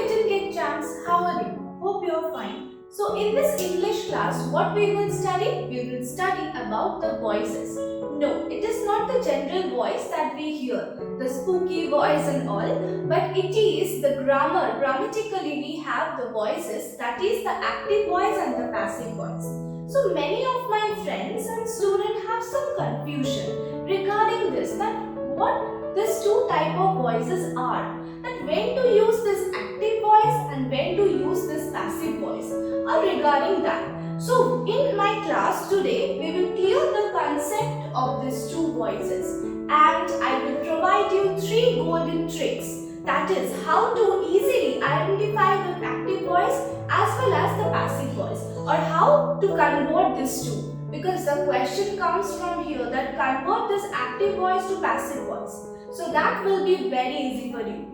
Little Kid Champs, how are you? Hope you are fine. So in this English class, what we will study? We will study about the voices. No, it is not the general voice that we hear, the spooky voice and all, but it is the grammar. Grammatically, we have the voices, that is the active voice and the passive voice. So many of my friends and students have some confusion regarding this, that what these two type of voices are, that when to use this active voice and when to use this passive voice, or regarding that. So in my class today, we will clear the concept of these two voices, and I will provide you 3 golden tricks, that is how to easily identify the active voice as well as the passive voice, or how to convert these two, because the question comes from here that convert this active voice to passive voice. So that will be very easy for you.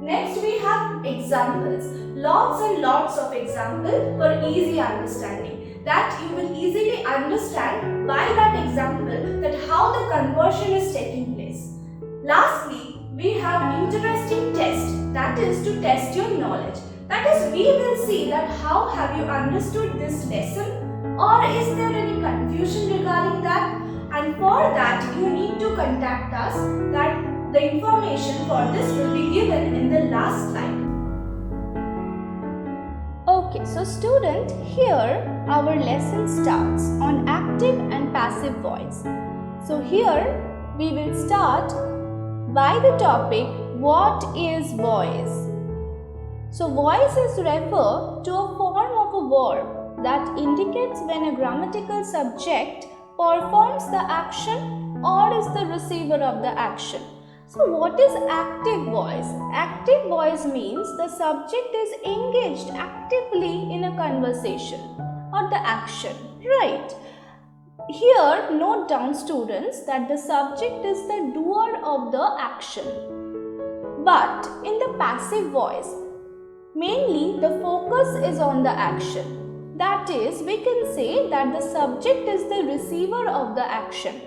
Next we have examples, lots and lots of examples for easy understanding, that you will easily understand by that example that how the conversion is taking place. Lastly, we have interesting test, that is to test your knowledge. That is, we will see that how have you understood this lesson, or is there any confusion regarding that, and for that you need to contact us. That the information for this will be given in the last slide. Okay, so student, here our lesson starts on active and passive voice. So here we will start by the topic, what is voice? So voice is referred to a form of a verb that indicates when a grammatical subject performs the action or is the receiver of the action. So what is active voice? Active voice means the subject is engaged actively in a conversation or the action, right? Here note down students that the subject is the doer of the action. But in the passive voice, mainly the focus is on the action. That is, we can say that the subject is the receiver of the action.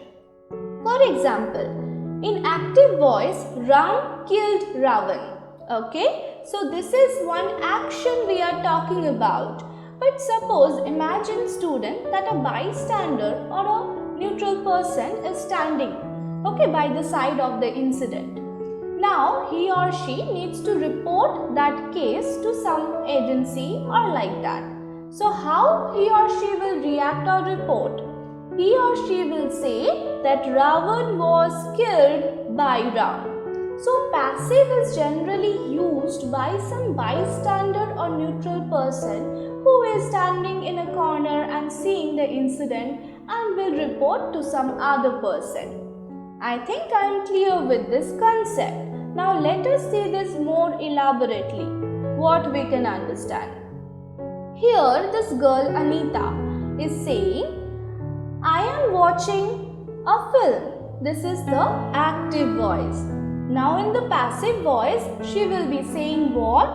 For example, in active voice, Ram killed Ravan. Okay, so this is one action we are talking about. But suppose, imagine student that a bystander or a neutral person is standing, okay, by the side of the incident. Now he or she needs to report that case to some agency or like that. So how he or she will react or report? He or she will say that Ravan was killed by Ram. So passive is generally used by some bystander or neutral person who is standing in a corner and seeing the incident and will report to some other person. I think I am clear with this concept. Now let us see this more elaborately, what we can understand. Here this girl Anita is saying, I am watching a film. This is the active voice. Now in the passive voice, she will be saying what?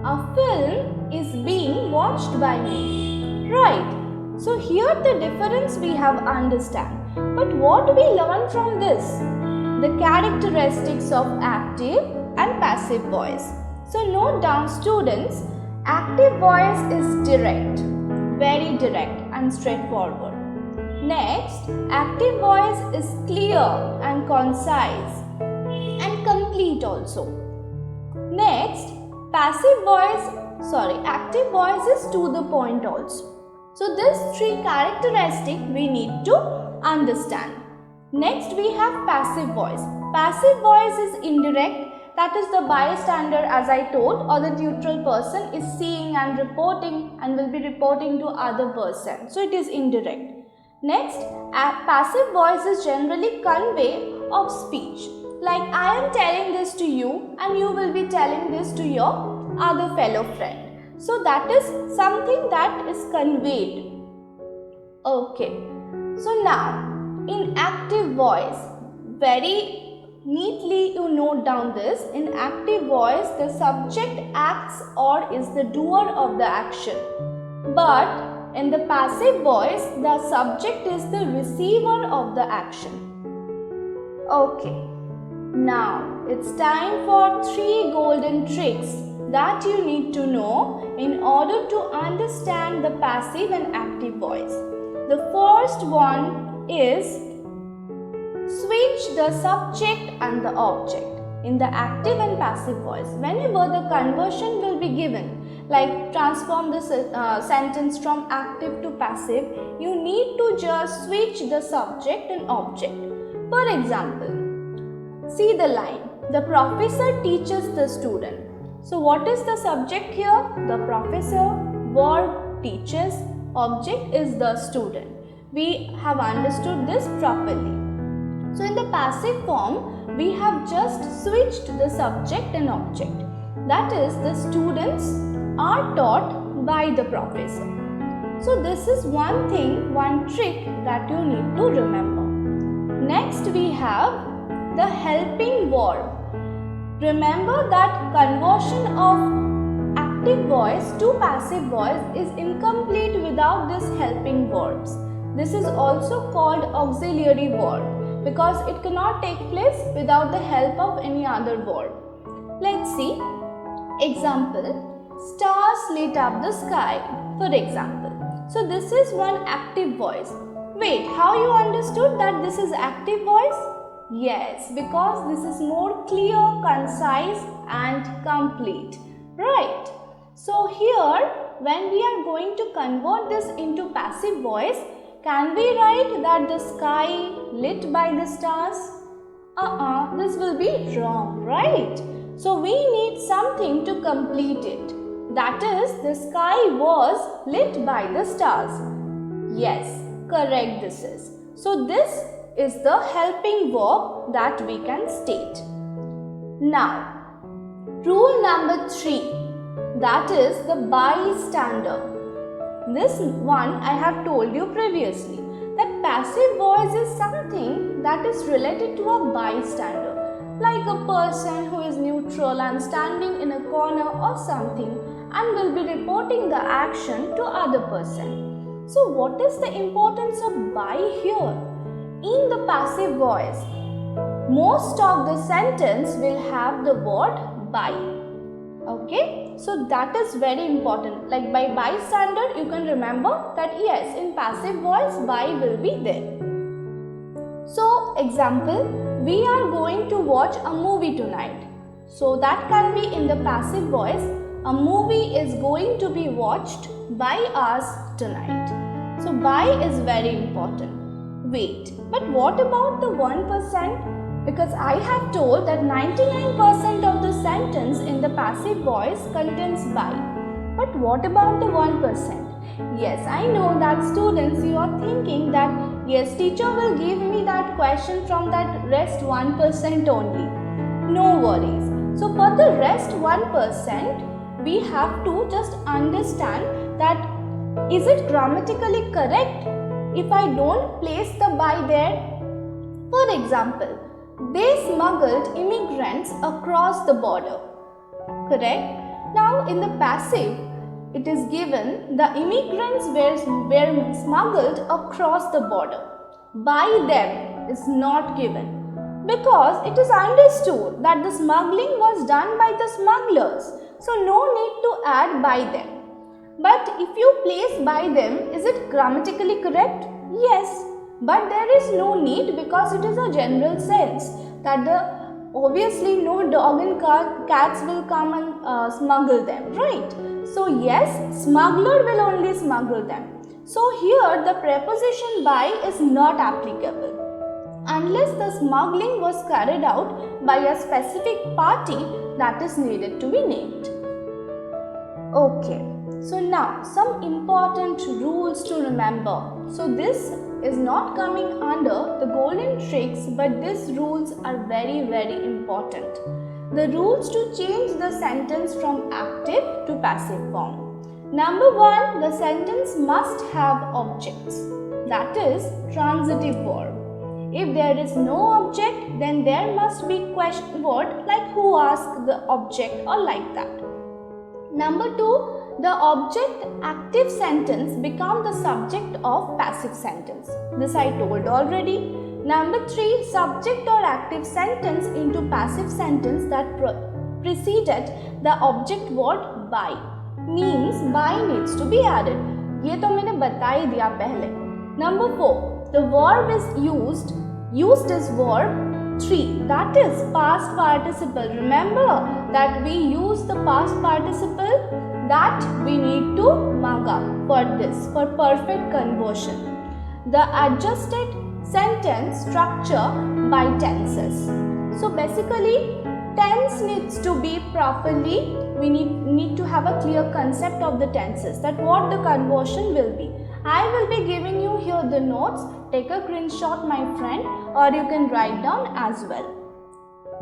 A film is being watched by me. Right. So here the difference we have understand. But what we learn from this? The characteristics of active and passive voice. So note down students, active voice is direct, very direct and straightforward. Next, active voice is clear and concise and complete also. Next, active voice is to the point also. So these 3 characteristics we need to understand. Next we have passive voice. Passive voice is indirect, that is the bystander as I told, or the neutral person is seeing and reporting and will be reporting to other person. So it is indirect. Next, passive voice is generally convey of speech. Like I am telling this to you and you will be telling this to your other fellow friend. So that is something that is conveyed. Okay. So now, in active voice, very neatly you note down this. In active voice, the subject acts or is the doer of the action. But in the passive voice, the subject is the receiver of the action. Okay. Now, it's time for 3 golden tricks that you need to know in order to understand the passive and active voice. The first one is switch the subject and the object. In the active and passive voice, whenever the conversion will be given, like transform the sentence from active to passive, you need to just switch the subject and object. For example, see the line, the professor teaches the student. So what is the subject here? The professor, verb teaches, object is the student. We have understood this properly. So in the passive form, we have just switched the subject and object. That is, the students are taught by the professor. So this is one thing, one trick that you need to remember. Next we have the helping verb. Remember that conversion of active voice to passive voice is incomplete without this helping verbs. This is also called auxiliary verb, because it cannot take place without the help of any other verb. Let's see. Example, stars lit up the sky, for example. So this is one active voice. Wait, how you understood that this is active voice? Yes, because this is more clear, concise and complete. Right. So here, when we are going to convert this into passive voice, can we write that the sky lit by the stars? This will be wrong, right? So we need something to complete it. That is, the sky was lit by the stars. Yes, correct this is. So this is the helping verb that we can state. Now, rule number 3, that is the bystander. This one I have told you previously, that passive voice is something that is related to a bystander, like a person who is neutral and standing in a corner or something and will be reporting the action to other person. So what is the importance of by here? In the passive voice, most of the sentence will have the word by. Okay, so that is very important. Like by bystander, you can remember that yes, in passive voice, by will be there. So, example, we are going to watch a movie tonight. So that can be in the passive voice. A movie is going to be watched by us tonight. So by is very important. Wait, but what about the 1%? Because I have told that 99% of the sentence in the passive voice contains by. But what about the 1%? Yes, I know that students, you are thinking that yes, teacher will give me that question from that rest 1% only. No worries. So for the rest 1%, we have to just understand that is it grammatically correct if I don't place the by there? For example, they smuggled immigrants across the border. Correct? Now in the passive, it is given the immigrants were smuggled across the border. By them is not given because it is understood that the smuggling was done by the smugglers. So no need to add by them. But if you place by them, is it grammatically correct? Yes. But there is no need because it is a general sense that obviously no dog and cats will come and smuggle them, right? So yes, smuggler will only smuggle them. So here the preposition by is not applicable unless the smuggling was carried out by a specific party that is needed to be named. Okay, so now some important rules to remember. So this is not coming under the golden tricks, but these rules are very important. The rules to change the sentence from active to passive form. Number 1, the sentence must have objects, that is transitive verb. If there is no object, then there must be question word like who asked the object or like that. Number 2, the object active sentence become the subject of passive sentence. This I told already. Number 3, subject or active sentence into passive sentence that preceded the object word by. Means by needs to be added. ये तो मैंने बता ही दिया पहले. Number 4. The verb is used as verb 3, that is past participle. Remember that we use the past participle that we need to mug up for this, for perfect conversion. The adjusted sentence structure by tenses. So basically tense needs to be properly, we need to have a clear concept of the tenses, that what the conversion will be. I will be giving you here the notes. Take a screenshot, my friend, or you can write down as well.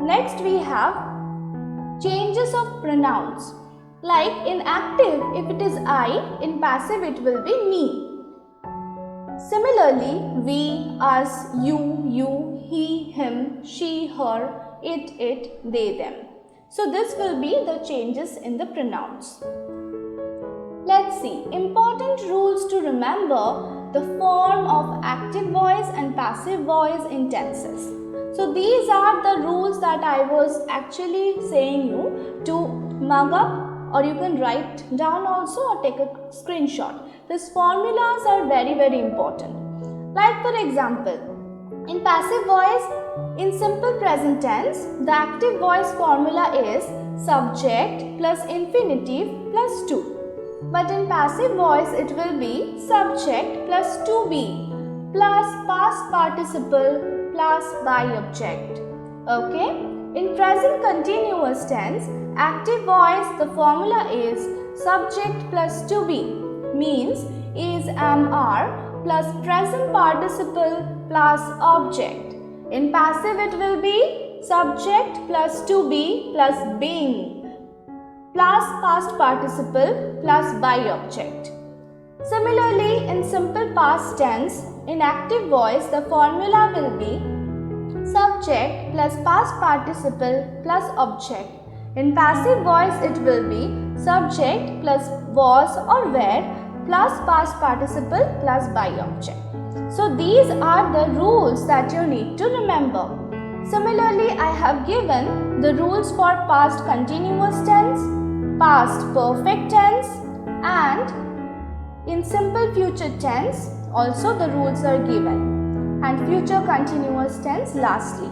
Next we have changes of pronouns. Like in active, if it is I, in passive it will be me. Similarly, we, us, you, he, him, she, her, it, they, them. So this will be the changes in the pronouns. Let's see, important rules to remember the form of active voice and passive voice in tenses. So these are the rules that I was actually saying you to mug up, or you can write down also or take a screenshot. These formulas are very, very important. Like for example, in passive voice, in simple present tense, the active voice formula is subject plus infinitive plus to. But in passive voice, it will be subject plus to be plus past participle plus by object. Okay? In present continuous tense, active voice, the formula is subject plus to be, means is, am, are plus present participle plus object. In passive, it will be subject plus to be plus being plus past participle plus by object. Similarly, in simple past tense, in active voice, the formula will be subject plus past participle plus object. In passive voice, it will be subject plus was or were plus past participle plus by object. So these are the rules that you need to remember. Similarly, I have given the rules for past continuous tense, past perfect tense, and in simple future tense also the rules are given, and future continuous tense lastly.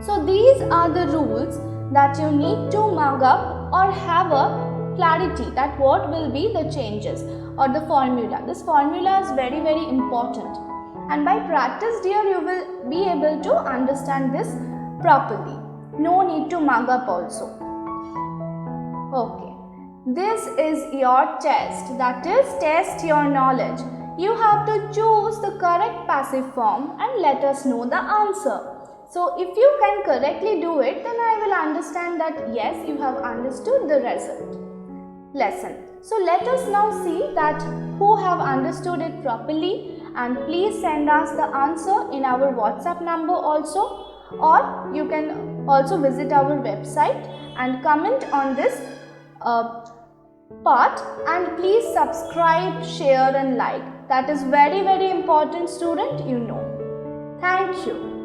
So these are the rules that you need to mug up or have a clarity that what will be the changes or the formula. This formula is very, very important, and by practice dear you will be able to understand this properly. No need to mug up also. Okay, this is your test, that is test your knowledge. You have to choose the correct passive form and let us know the answer. So if you can correctly do it, then I will understand that yes, you have understood the lesson. So let us now see that who have understood it properly, and please send us the answer in our WhatsApp number also, or you can also visit our website and comment on this part, and please subscribe, share and like. That is very, very important, student, you know. Thank you.